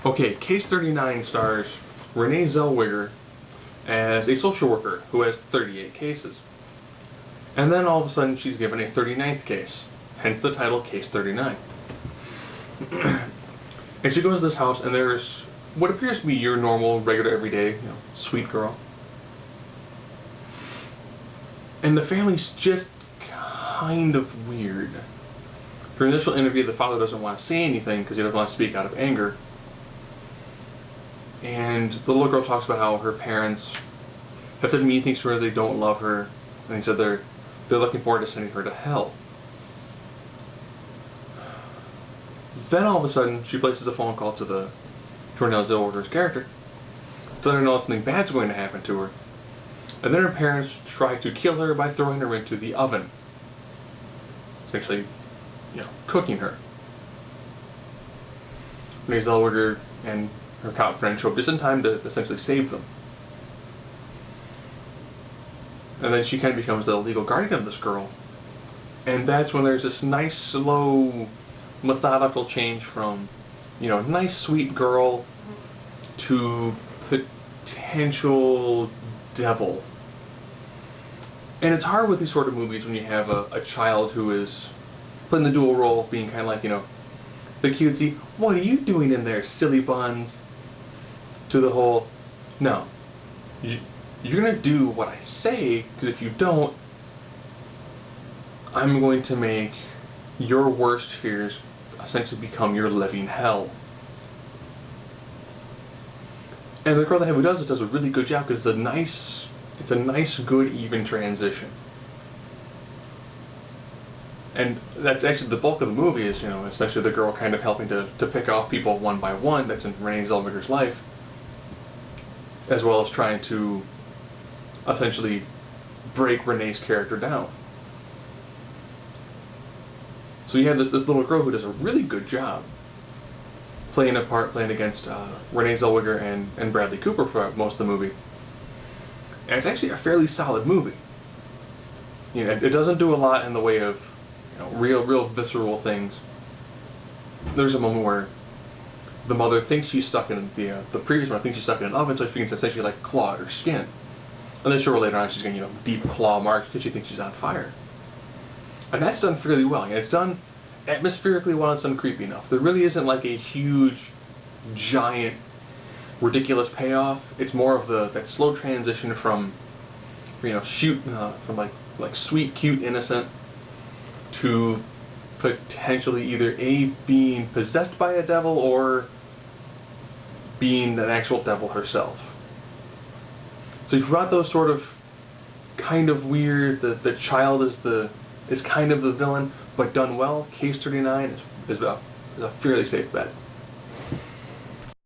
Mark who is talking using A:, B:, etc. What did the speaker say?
A: Okay, Case 39 stars Renee Zellweger as a social worker who has 38 cases. And then all of a sudden she's given a 39th case, hence the title Case 39. And she goes to this house and there's what appears to be your normal, regular, everyday, sweet girl. And the family's just kind of weird. For initial interview, the father doesn't want to say anything because he doesn't want to speak out of anger. And the little girl talks about how her parents have said mean things to her, they don't love her, and he said they're looking forward to sending her to hell. Then all of a sudden, she places a phone call to Renee Zellweger's character to let her know that something bad's going to happen to her. And then her parents try to kill her by throwing her into the oven, essentially, cooking her. Renee Zellweger and her cop friend show up just in time to essentially save them. And then she kind of becomes the legal guardian of this girl. And that's when there's this nice, slow, methodical change from, nice, sweet girl to potential devil. And it's hard with these sort of movies when you have a child who is playing the dual role, being kind of like, the cutesy, what are you doing in there, silly buns? To the whole, no, you're going to do what I say, because if you don't, I'm going to make your worst fears essentially become your living hell. And the girl who does it does a really good job because it's a nice, good, even transition. And that's actually the bulk of the movie is, essentially the girl kind of helping to pick off people one by one that's in Renee Zellweger's life, as well as trying to essentially break Renee's character down. So you have this little girl who does a really good job playing against Renee Zellweger and Bradley Cooper for most of the movie. And it's actually a fairly solid movie. It doesn't do a lot in the way of real visceral things. There's a moment where the mother thinks she's stuck in the previous one thinks she's stuck in an oven, so she can essentially like claw at her skin. And then sure later on she's getting deep claw marks because she thinks she's on fire. And that's done fairly well. And it's done atmospherically well. It's done creepy enough. There really isn't like a huge, giant, ridiculous payoff. It's more of that slow transition from from like sweet, cute, innocent to potentially either being possessed by a devil or being an actual devil herself. So you've got those sort of kind of weird, the child is kind of the villain, but done well. Case 39 is a fairly safe bet.